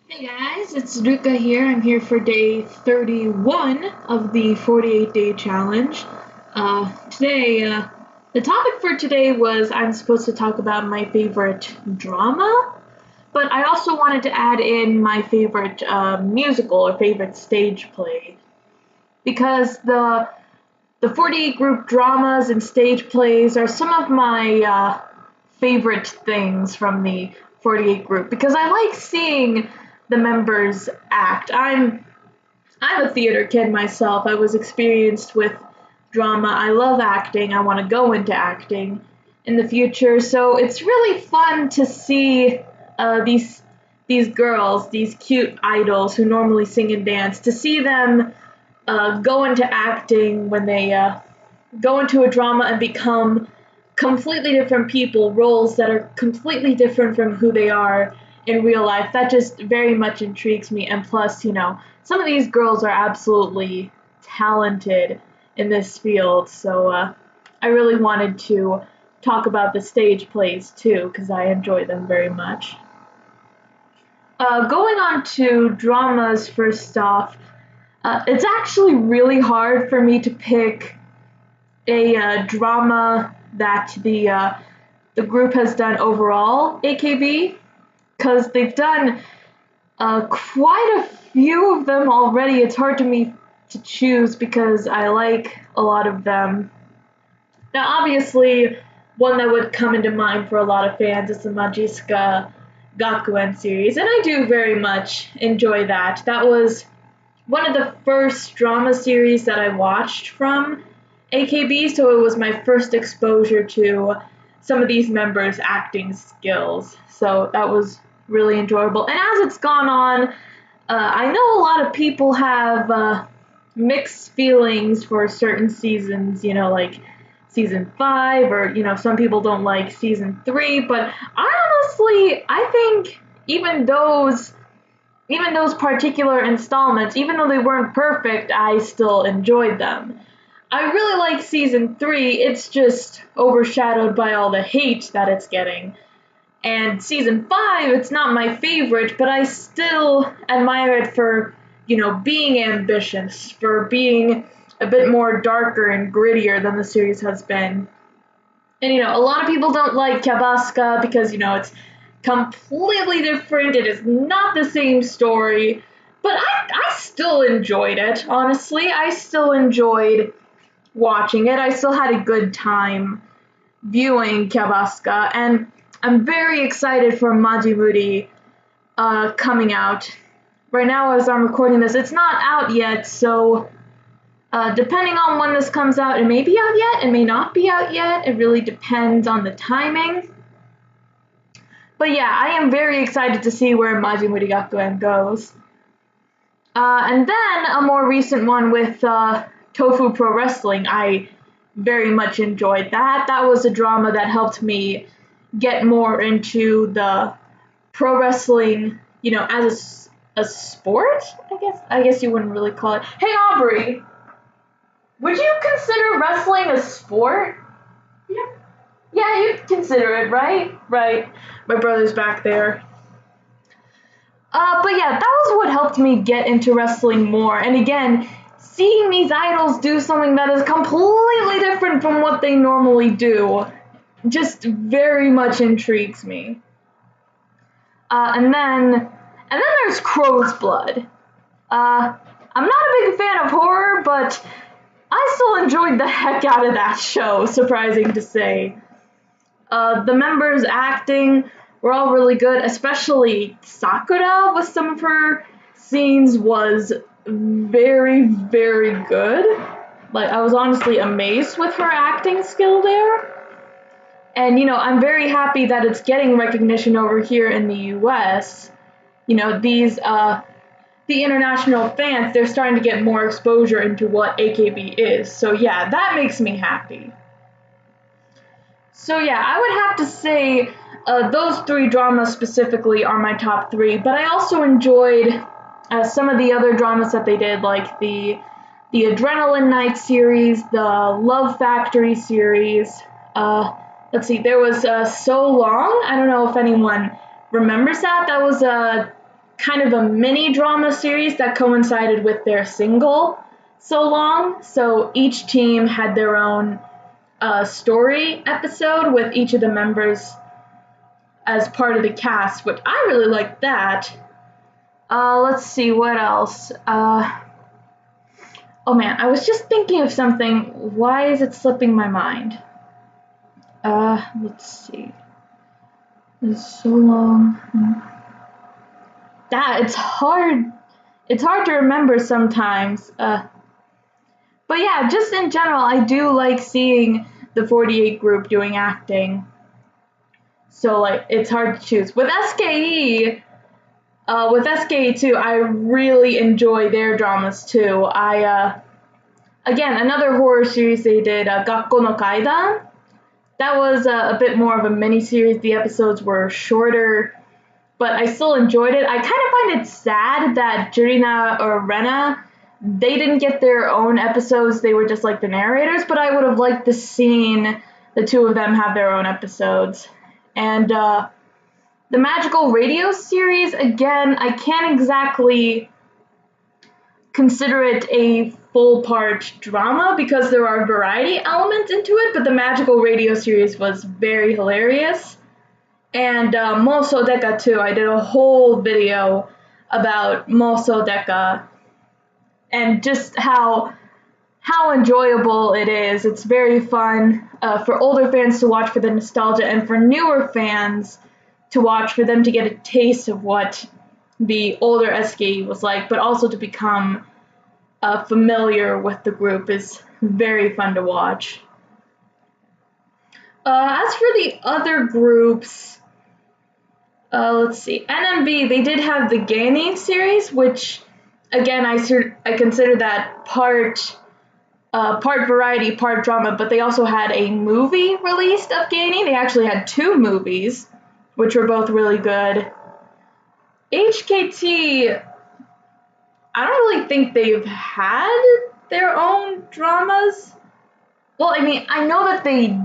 Hey guys, it's Rika here. I'm here for day 31 of the 48-day challenge. The topic for today was I'm supposed to talk about my favorite drama, but I also wanted to add in my favorite musical or favorite stage play because the 48 group dramas and stage plays are some of my favorite things from the 48 group because I like seeing the members act. I'm a theater kid myself. I was experienced with drama. I love acting. I want to go into acting in the future. So it's really fun to see these girls, these cute idols who normally sing and dance, to see them go into acting when they go into a drama and become completely different people, roles that are completely different from who they are in real life. That just very much intrigues me. And plus, some of these girls are absolutely talented in this field. So I really wanted to talk about the stage plays too, because I enjoy them very much. Going on to dramas first off, it's actually really hard for me to pick a drama that the group has done overall, AKB, because they've done quite a few of them already. It's hard to me to choose because I like a lot of them. Now, obviously, one that would come into mind for a lot of fans is the Majiska Gakuen series, and I do very much enjoy that. That was one of the first drama series that I watched from AKB, so it was my first exposure to some of these members' acting skills. So that was really enjoyable. And as it's gone on, I know a lot of people have mixed feelings for certain seasons, like season 5, or, some people don't like season 3, but honestly, I think even those particular installments, even though they weren't perfect, I still enjoyed them. I really like season 3, it's just overshadowed by all the hate that it's getting. And season 5, it's not my favorite, but I still admire it for, being ambitious, for being a bit more darker and grittier than the series has been. And, a lot of people don't like Kabaska because, it's completely different. It is not the same story. But I still enjoyed it, honestly. I still enjoyed watching it. I still had a good time viewing Kabaska. And I'm very excited for Majimuri coming out. Right now, as I'm recording this, it's not out yet, so depending on when this comes out, it may be out yet, it may not be out yet. It really depends on the timing. But yeah, I am very excited to see where Majimuri Gakuen goes. And then a more recent one with Tofu Pro Wrestling. I very much enjoyed that. That was a drama that helped me get more into the pro wrestling, as a sport. I guess you wouldn't really call it. Hey Aubrey, would you consider wrestling a sport? Yeah. Yeah, you'd consider it, right? Right. My brother's back there. But yeah, that was what helped me get into wrestling more. And again, seeing these idols do something that is completely different from what they normally do just very much intrigues me. And then there's Crow's Blood. I'm not a big fan of horror, but I still enjoyed the heck out of that show, surprising to say. The members acting were all really good, especially Sakura with some of her scenes was very, very good. Like, I was honestly amazed with her acting skill there. And, I'm very happy that it's getting recognition over here in the US. The international fans, they're starting to get more exposure into what AKB is. So, yeah, that makes me happy. So, yeah, I would have to say those three dramas specifically are my top three. But I also enjoyed some of the other dramas that they did, like the Adrenaline Night series, the Love Factory series. Let's see, there was So Long. I don't know if anyone remembers that. That was kind of a mini drama series that coincided with their single so long. So each team had their own story episode with each of the members as part of the cast, which I really liked that. Let's see, what else? Oh man, I was just thinking of something. Why is it slipping my mind? Let's see. It's so long. It's hard. It's hard to remember sometimes. But yeah, just in general, I do like seeing the 48 group doing acting. So like, it's hard to choose. With SKE too, I really enjoy their dramas too. Again, another horror series they did, Gakko no Kaidan. That was a bit more of a mini-series. The episodes were shorter, but I still enjoyed it. I kind of find it sad that Jurina or Rena, they didn't get their own episodes. They were just like the narrators, but I would have liked to seen the two of them have their own episodes. And the Magical Radio series, again, I can't exactly consider it a full part drama because there are variety elements into it, but the Magical Radio series was very hilarious. And Moso Deka too. I did a whole video about Moso Deka and just how enjoyable it is. It's very fun for older fans to watch for the nostalgia, and for newer fans to watch for them to get a taste of what the older SKE was like, but also to become familiar with the group is very fun to watch. As for the other groups, let's see. NMB, they did have the Geinin series, which, again, I consider that part variety, part drama, but they also had a movie released of Geinin. They actually had 2 movies, which were both really good. HKT, I don't really think they've had their own dramas. Well, I mean, I know that they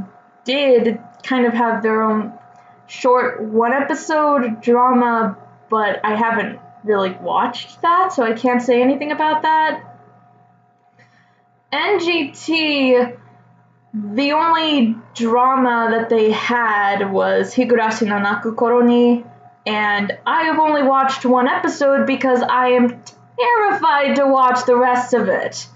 did kind of have their own short 1-episode drama, but I haven't really watched that, so I can't say anything about that. NGT, the only drama that they had was Higurashi no Naku Koro ni, and I have only watched 1 episode because I am terrified to watch the rest of it.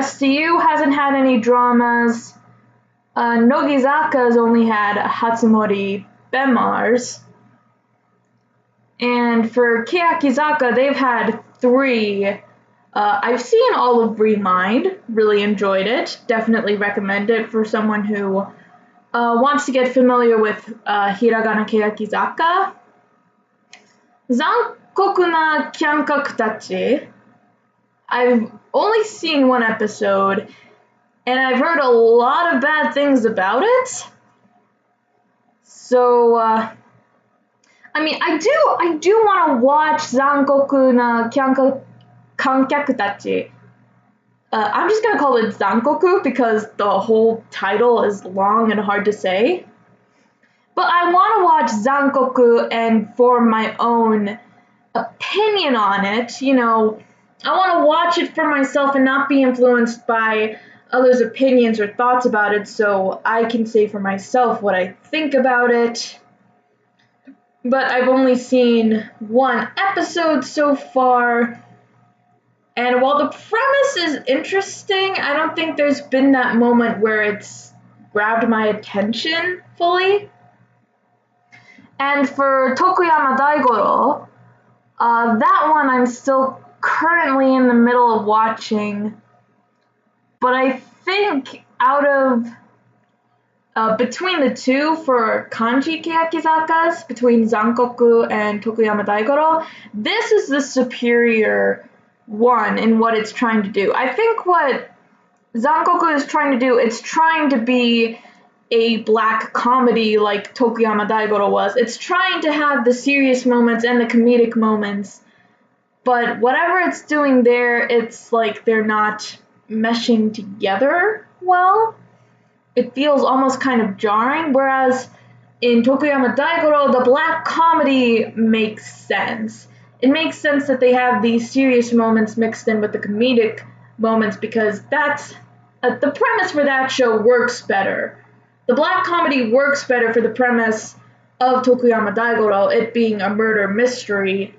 STU hasn't had any dramas. Nogizaka's only had Hatsumori Bemars. And for Keakizaka, they've had 3. I've seen all of Remind, really enjoyed it, definitely recommend it for someone who wants to get familiar with Hiragana Keakizaka. Zankoku na Kyankaku Tachi, I've only seen 1 episode, and I've heard a lot of bad things about it. So, I mean, I do want to watch Zankoku na Kankyaku Tachi. I'm just gonna call it Zankoku because the whole title is long and hard to say. But I want to watch Zankoku and form my own opinion on it. You know, I want to watch it for myself and not be influenced by others' opinions or thoughts about it, so I can say for myself what I think about it. But I've only seen 1 episode so far, and while the premise is interesting, I don't think there's been that moment where it's grabbed my attention fully. And for Tokuyama Daigoro, that one I'm still currently in the middle of watching, but I think out of between the 2 for Kanji Keakizakas, between Zankoku and Tokuyama Daigoro, this is the superior one in what it's trying to do. I think what Zankoku is trying to do, it's trying to be a black comedy like Tokuyama Daigoro was. It's trying to have the serious moments and the comedic moments, but whatever it's doing there, it's like they're not meshing together well. It feels almost kind of jarring, whereas in Tokuyama Daigoro, the black comedy makes sense. It makes sense that they have these serious moments mixed in with the comedic moments because that's the premise for that show works better. The black comedy works better for the premise of Tokuyama Daigoro, it being a murder mystery.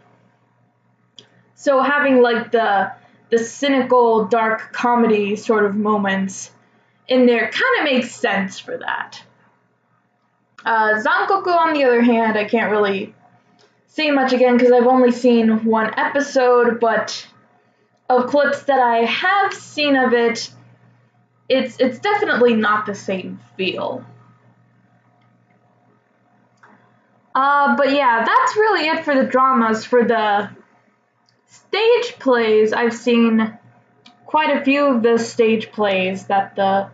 So having like the cynical, dark comedy sort of moments in there kind of makes sense for that. Zankoku, on the other hand, I can't really say much again because I've only seen one episode, but of clips that I have seen of it, it's definitely not the same feel. But yeah, that's really it for the dramas. For the stage plays, I've seen quite a few of the stage plays that the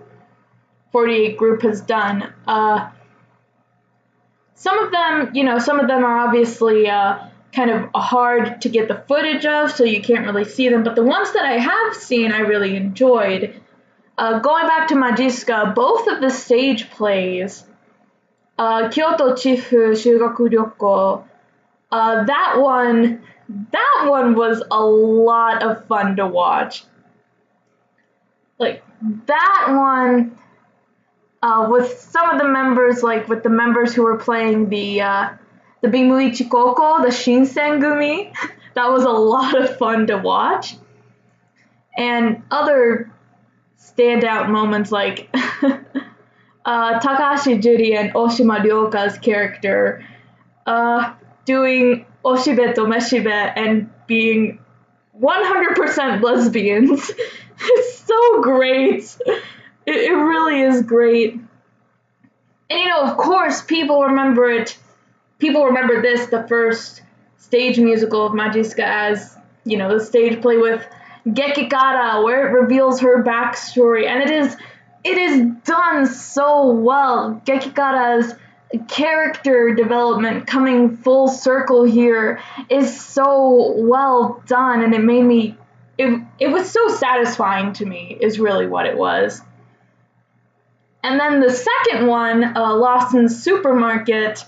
48 group has done. Some of them are obviously kind of hard to get the footage of, so you can't really see them. But the ones that I have seen, I really enjoyed. Going back to Majiska, both of the stage plays, Kyoto Chifu Shugaku Ryoko, that one was a lot of fun to watch. Like, that one, with some of the members, like with the members who were playing the Bimuichi Koko, the Shinsengumi, that was a lot of fun to watch. And other standout moments like Takahashi Judy and Oshima Ryoka's character doing Oshibe to Meshibe and being 100% lesbians. It's so great. It really is great. And of course, people remember this, the first stage musical of Majiska, as, the stage play with Gekikara, where it reveals her backstory. And it is done so well. Gekikara's character development coming full circle here is so well done, and it was so satisfying to me, is really what it was. And then the second one, Lost in the Supermarket,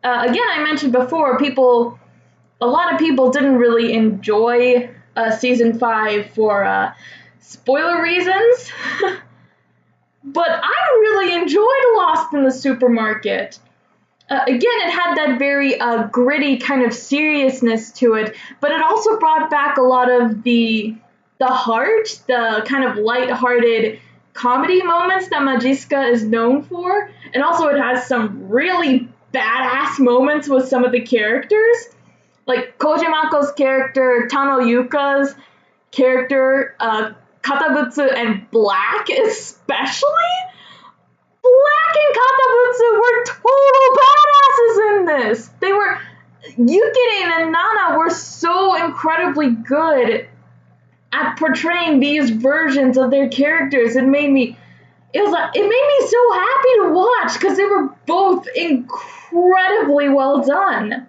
again, I mentioned before, a lot of people didn't really enjoy season 5 for spoiler reasons. But I really enjoyed Lost in the Supermarket. Again, it had that very gritty kind of seriousness to it, but it also brought back a lot of the heart, the kind of light-hearted comedy moments that Majiska is known for. And also it has some really badass moments with some of the characters. Like Kojimako's character, Tano Yuka's character, Katabutsu and Black especially. Black and Katabutsu were total badasses in this. Yukine and Nana were so incredibly good at portraying these versions of their characters. It made me so happy to watch because they were both incredibly well done.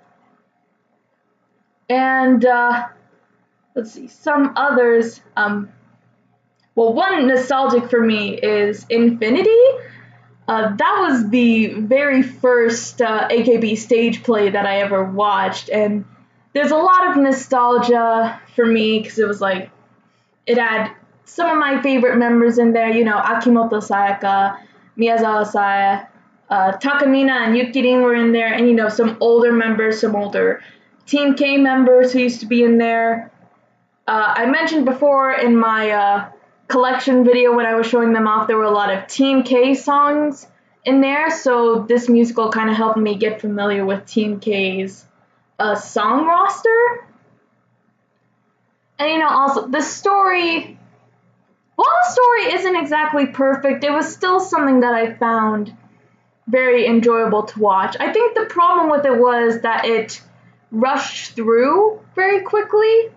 And let's see, some others. One nostalgic for me is Infinity. That was the very first AKB stage play that I ever watched, and there's a lot of nostalgia for me because it was like, it had some of my favorite members in there, Akimoto Sayaka, Miyazawa Saya, Takamina and Yukirin were in there, and some older members, some older Team K members who used to be in there. I mentioned before in my collection video when I was showing them off, there were a lot of Team K songs in there, so this musical kind of helped me get familiar with Team K's song roster. And also the story, while the story isn't exactly perfect, it was still something that I found very enjoyable to watch. I think the problem with it was that it rushed through very quickly.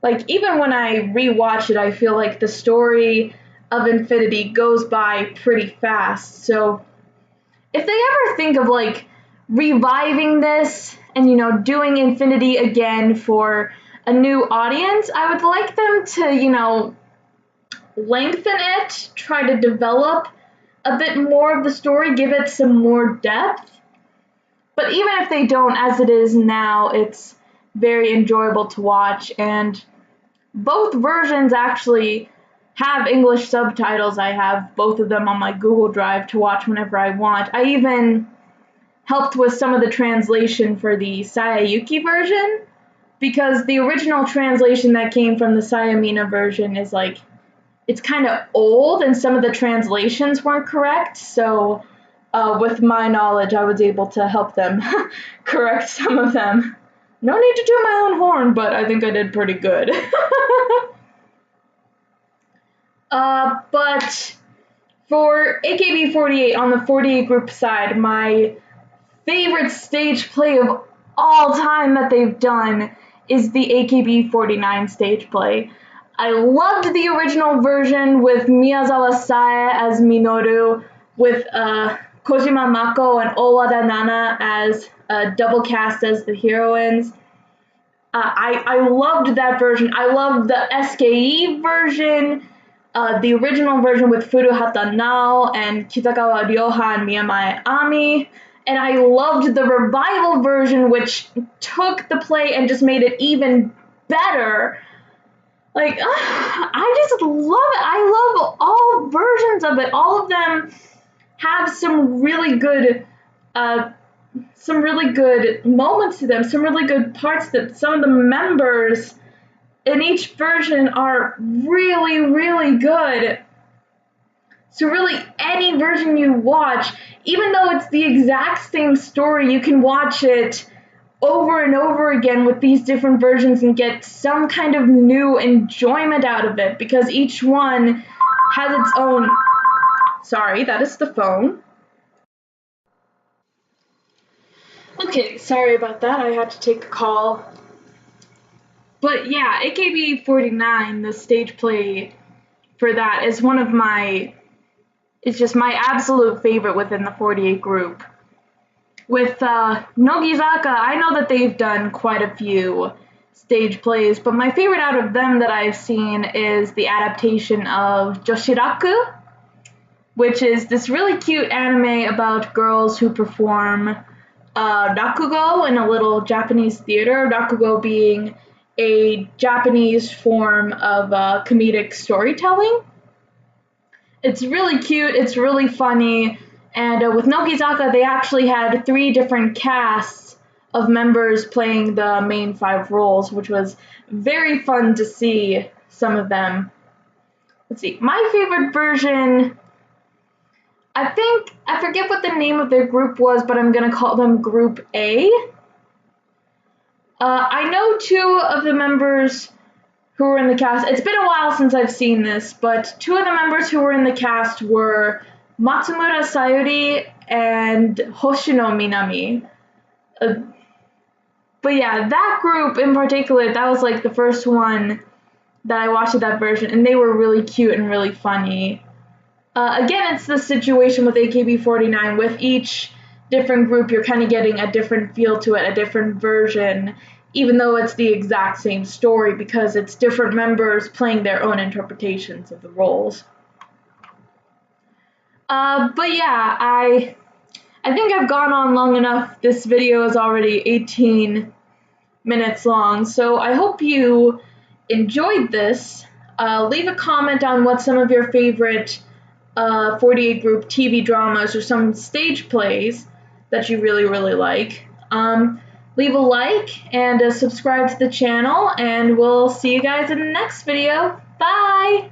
Like, even when I rewatch it, I feel like the story of Infinity goes by pretty fast. So if they ever think of like reviving this and doing Infinity again for a new audience, I would like them to lengthen it, try to develop a bit more of the story, give it some more depth. But even if they don't, as it is now, it's very enjoyable to watch, and both versions actually have English subtitles. I have both of them on my Google Drive to watch whenever I want. I even helped with some of the translation for the Sayayuki version, because the original translation that came from the Sayamina version is like, it's kind of old and some of the translations weren't correct, so with my knowledge I was able to help them correct some of them. No need to do my own horn, but I think I did pretty good. But for AKB48 on the 48 group side, my favorite stage play of all time that they've done is the AKB49 stage play. I loved the original version with Miyazawa Sae as Minoru, with Kojima Mako and Owada Nana as double cast as the heroines. I loved that version. I loved the SKE version, the original version with Furuhata Nao and Kitagawa Ryoha and Miyamae Ami. And I loved the revival version, which took the play and just made it even better. Like, I just love it. I love all versions of it. All of them have some really good moments to them, some really good parts that some of the members in each version are really, really good. So really, any version you watch, even though it's the exact same story, you can watch it over and over again with these different versions and get some kind of new enjoyment out of it, because each one has its own... Sorry, that is the phone. Okay, sorry about that. I had to take a call. But yeah, AKB49, the stage play for that, is one of my... It's just my absolute favorite within the 48 group. With Nogizaka, I know that they've done quite a few stage plays, but my favorite out of them that I've seen is the adaptation of Joshiraku, which is this really cute anime about girls who perform rakugo in a little Japanese theater, rakugo being a Japanese form of comedic storytelling. It's really cute, it's really funny, and with Nogizaka, they actually had 3 different casts of members playing the main 5 roles, which was very fun to see some of them. Let's see, my favorite version, I forget what the name of their group was, but I'm gonna call them Group A. I know 2 of the members who were in the cast. It's been a while since I've seen this, but 2 of the members who were in the cast were Matsumura Sayuri and Hoshino Minami. But yeah, that group in particular, that was like the first one that I watched of that version, and they were really cute and really funny. Again, it's the situation with AKB49. With each different group, you're kind of getting a different feel to it, a different version, even though it's the exact same story, because it's different members playing their own interpretations of the roles. But yeah, I think I've gone on long enough. This video is already 18 minutes long, so I hope you enjoyed this. Leave a comment on what some of your favorite 48 group TV dramas or some stage plays that you really, really like. Leave a like and subscribe to the channel, and we'll see you guys in the next video. Bye!